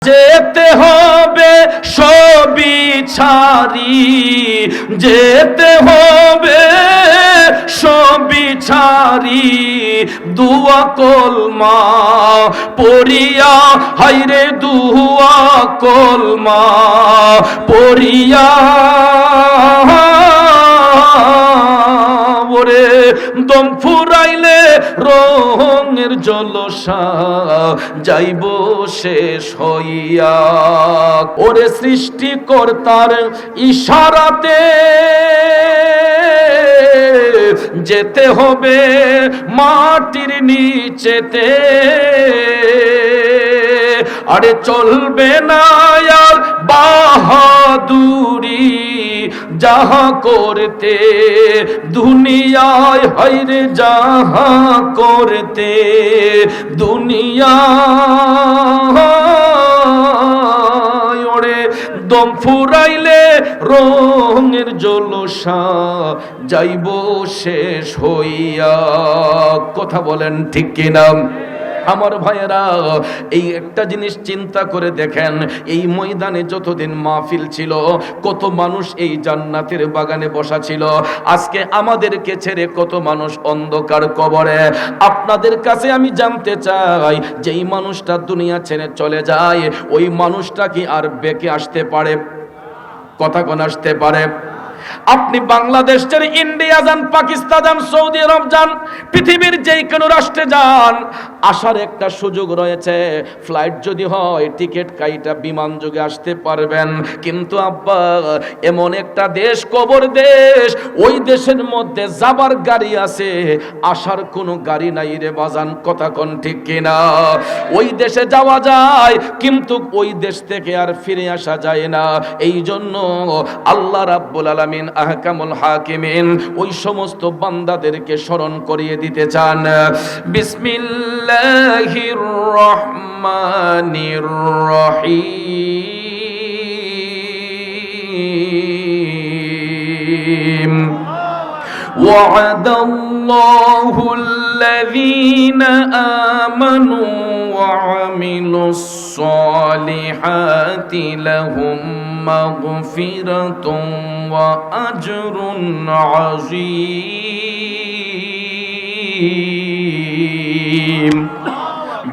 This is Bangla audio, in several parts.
যেতে হবে সবই ছাড়ি, যেতে হবে সবই ছাড়ি, দুয়া কলমা পড়িয়া, হায়রে দুয়া কলমা পড়িয়া, ওরে দম ফুরাইলে রঙের জলসা যাইব শেষ হইয়া। ওরে সৃষ্টিকর্তার ইশারাতে যেতে হবে মাটির নিচেতে, আরে চলবে না আর বাহাদুরি যাহা করতে দুনিয়ায়, হায়রে যাহা করতে দুনিয়ায়। ওরে দম ফুরাইলে রঙের জলসা যাইব শেষ হইয়া। কথা বলেন ঠিক কিনা আমার ভাইয়েরা? এই একটা জিনিস চিন্তা করে দেখেন, এই ময়দানে যতদিন মাহফিল ছিল কত মানুষ এই জান্নাতের বাগানে বসা ছিল, আজকে আমাদেরকে ছেড়ে কত মানুষ অন্ধকার কবরে। আপনাদের কাছে আমি জানতে চাই, যেই মানুষটা দুনিয়া ছেড়ে চলে যায় ওই মানুষটা কি আর বেঁকে আসতে পারে? কথা কোন আসতে পারে? আপনি বাংলাদেশ ছেড়ে ইন্ডিয়া যান, পাকিস্তান যান, সৌদি আরব যান, পৃথিবীর যেই কোনো রাষ্ট্রে যান, আসার একটা সুযোগ রয়েছে। ফ্লাইট যদি হয় টিকিট কাইটা বিমান যোগে আসতে পারবেন। কিন্তু আব্বা এমন একটা দেশ, কবর দেশ, ওই দেশের মধ্যে যাবার গাড়ি আছে, আসার কোনো গাড়ি নাই রে বাজান। কথা কোন ঠিক কিনা? ওই দেশে যাওয়া যায় কিন্তু ওই দেশ থেকে আর ফিরে আসা যায় না। এই জন্য আল্লাহ রাব্বুল আলামিন আহকামুল হাকিমিন ওই সমস্ত বান্দাদেরকে স্মরণ করিয়ে দিতে চান। বিসমিল্লাহির রহমানির রহিম। وعد الله الذين آمنوا وعملوا الصالحات لهم مغفرة وأجر عظيم।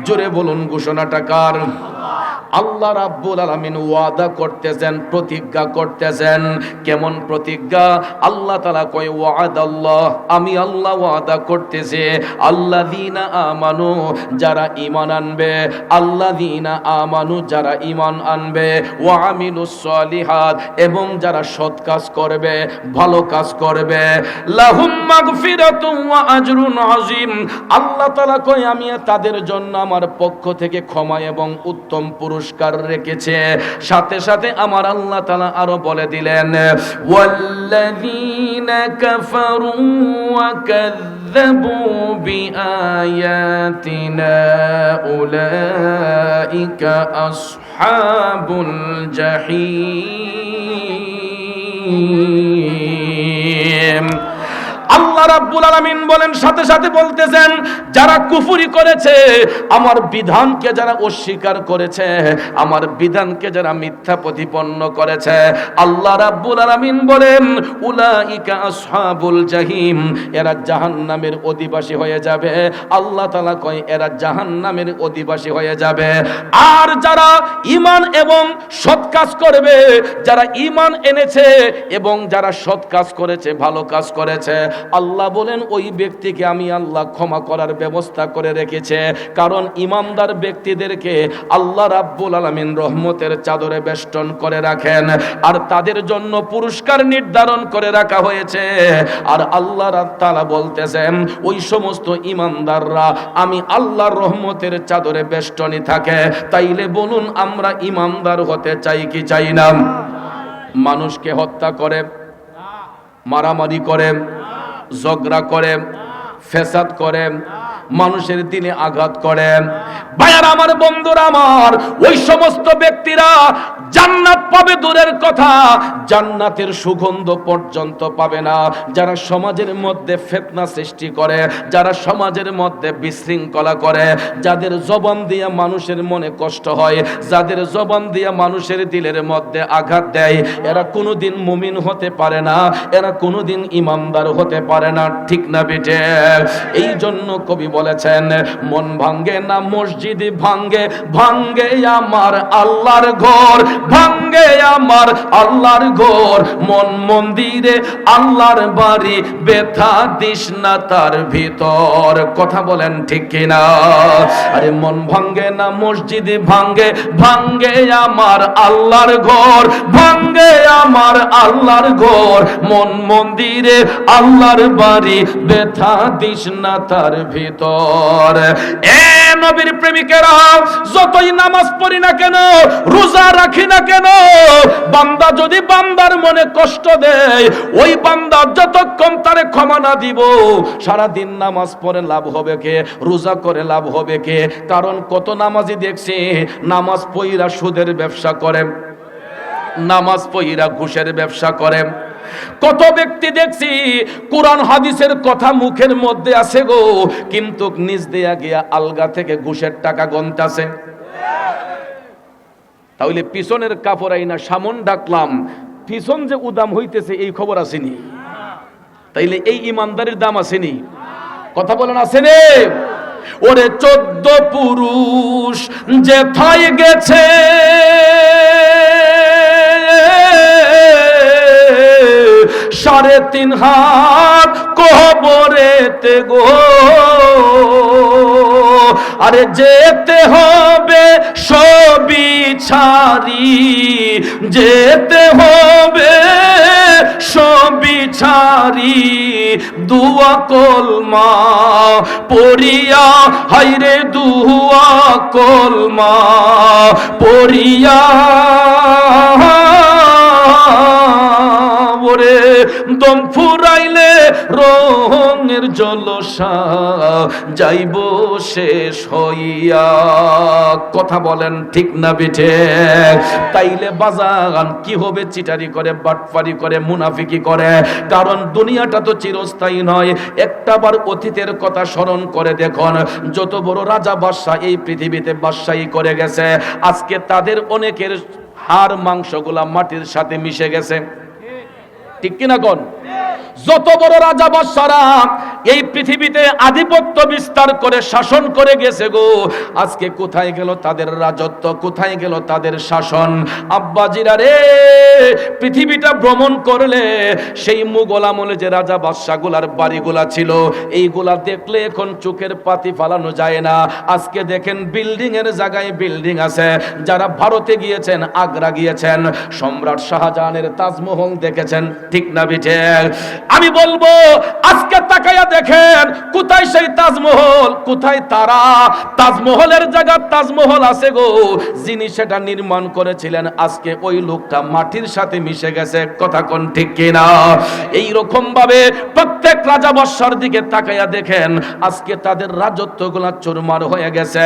জোরে বলুন ঘোষণাটা কার? আল্লাহ রাব্বুল আলামিন ওয়াদা করতেছেন, প্রতিজ্ঞা করতেছেন। কেমন প্রতিজ্ঞা? আল্লাহ তাআলা কয় ওয়াদাল্লাহ, আমি আল্লাহ ওয়াদা করতেছি, আল্লাযীনা আমানু, যারা ঈমান আনবে, আল্লাযীনা আমানু, যারা ঈমান আনবে, ওয়া আমিলুস সলিহাত, এবং যারা সৎ কাজ করবে, ভালো কাজ করবে, লাহুম মাগফিরাতুন ওয়া আজরুন আযীম। আল্লাহ তাআলা কয় আমি তাদের জন্য আমার পক্ষ থেকে ক্ষমা এবং উত্তম পুরস্কার রেখেছে। সাথে সাথে আমার আল্লাহ তাআলা আরো বলে দিলেন, ওয়াল্লাযীনা কাফারু ওয়া কাযযাবু বিআয়াতিনা উলাইকা আসহাবুল জাহিম। আল্লাহ রাব্বুল আলামিন বলেন, সাথে সাথে বলতেছেন, যারা কুফরি করেছে, আমার বিধানকে যারা অস্বীকার করেছে, আমার বিধানকে যারা মিথ্যা প্রতিপন্ন করেছে, আল্লাহ রাব্বুল আলামিন বলেন উলাইকা আসহাবুল জাহিম, এরা জাহান্নামের অধিবাসী হয়ে যাবে। আল্লাহ তাআলা কয় এরা জাহান্নামের অধিবাসী হয়ে যাবে। আর যারা ঈমান এবং সৎ কাজ করবে, যারা ঈমান এনেছে এবং যারা সৎ কাজ করেছে, ভালো কাজ করেছে, আল্লাহ বলেন ওই ব্যক্তিকে আমি আল্লাহ ক্ষমা করার ব্যবস্থা করে রেখেছে। কারণ ইমানদার ব্যক্তিদেরকে আল্লাহ রাব্বুল আলামিন রহমতের চাদরে বেষ্টন করে রাখেন, আর তাদের জন্য পুরস্কার নির্ধারণ করে রাখা হয়েছে। আর আল্লাহ তাআলা বলতেছেন ওই সমস্ত ইমানদাররা আমি আল্লাহর রহমতের চাদরে বেষ্টনী থাকে। তাইলে বলুন আমরা ইমানদার হতে চাই কি চাই না? মানুষকে হত্যা করে, মারামারি করে, ঝগড়া করে, ফেসাদ করে, মানুষের দিনে আঘাত করে, ভাইয়ার আমার, বন্ধুরা আমার, ওই সমস্ত ব্যক্তিরা জান্নাত পাবে দূরের কথা, জান্নাতের সুগন্ধ পর্যন্ত পাবে না। যারা সমাজের মধ্যে ফিতনা সৃষ্টি করে, যারা সমাজের মধ্যে বিশৃঙ্খলা করে, যাদের জবান দিয়ে মানুষের মনে কষ্ট হয়, যাদের জবান দিয়ে মানুষের দিলের মধ্যে আঘাত দেয়, এরা কোনোদিন মুমিন হতে পারে না, এরা কোনোদিন ইমানদার হতে পারে না। ঠিক না বেটে? এই জন্য কবি বলেছেন, মন ভাঙ্গে না মসজিদ ভাঙ্গে, ভাঙ্গে আমার আল্লাহর ঘর, ভাঙ্গে আমার আল্লাহর ঘর। মন মন্দিরে আল্লাহর বাড়ি, ব্যথা দিস না তার ভিতর। কথা বলেন ঠিক কিনা? আরে মন ভাঙ্গে না মসজিদ ভাঙ্গে, ভাঙ্গে আমার আল্লাহর ঘর, ভাঙ্গে আমার আল্লাহর ঘর। মন মন্দিরে আল্লাহর বাড়ি, ব্যথা দিস না তার ভিতর। এ নবীর প্রেমিকেরা, যতই নামাজ পড়ি না কেন, রোজা রাখি না কেন, বান্দা যদি বান্দার মনে কষ্ট দেয়, ওই বান্দা যতক্ষণ তারে ক্ষমা না দিব, সারা দিন নামাজ পড়ে লাভ হবে কে? রোজা করে লাভ হবে কে? কারণ কত নামাজি দেখছি নামাজ পইরা সুদের ব্যবসা করে, নামাজ পইরা ঘুষের ব্যবসা করে। কত ব্যক্তি দেখছি কোরআন হাদিসের কথা মুখের মধ্যে আছে গো, কিন্তু নিজ দেয়া গিয়া আলগা থেকে ঘুষের টাকা গন্তাছে। তাহলে পিছনের কাপড় আইনা সামন ডাকলাম, পিছন যে উদাম হইতেছে এই খবর আসেনি? তাইলে এই ইমানদারির দাম আসেনি? কথা বলেন আসেনি? ওরে 14 পুরুষ যেথায় গেছে, সাড়ে 3 হাত কবরেতে গো, আরে যেতে হবে সবই ছাড়ি, যেতে হবে সবই ছাড়ি। দুয়া কলমা পড়িয়া, হাইরে দুয়া কলমা পড়িয়া, ওরে দম ফুরাইলে রঙের জলসা যাইব শেষ হইয়া। কথা বলেন ঠিক না বেঠে? তাইলে বাজান কি হবে? চিটারি করে, বাটপারি করে, মুনাফিকি করে। কারণ দুনিয়াটা তো চিরস্থায়ী নয়। একটাবার অতীতের কথা স্মরণ করে দেখুন, যত বড় রাজা বাদশা এই পৃথিবীতে বাদশাহী করে গেছে, আজকে তাদের অনেকের হাড় মাংসগুলা মাটির সাথে মিশে গেছে। ঠিক কিনা কোন? যত বড় রাজা বাদশারা এই পৃথিবীতে আধিপত্য বিস্তার করে শাসন করে গেছে গো, আজকে কোথায় গেল তাদের রাজত্ব? কোথায় গেল তাদের শাসন? আব্বাজিরা রে, পৃথিবীটা ভ্রমণ করলে সেই মুঘল আমলে যে রাজা বাদশাগুলার বাড়িগুলা ছিল, এইগুলা দেখলে এখন চোখের পাতি ফালানো যায় না। আজকে দেখেন বিল্ডিং এর জায়গায় বিল্ডিং আছে। যারা ভারতে গিয়েছেন, আগ্রা গিয়েছেন, সম্রাট শাহজাহানের তাজমহল দেখেছেন। ঠিক না বিঠে? আমি বলবো আজকে তাকায়া দেখেন, কোথায় সেই তাজমহল, কোথায় তারা? তাজমহলের জায়গা তাজমহল আছে গো, যিনি সেটা নির্মাণ করেছিলেন আজকে ওই লোকটা মাটির সাথে মিশে গেছে। কথা কোন ঠিক কিনা? এই রকম ভাবে প্রত্যেক রাজা বাদশার দিকে তাকায়া দেখেন, আজকে তাদের রাজত্বগুলা চুরমার হয়ে গেছে।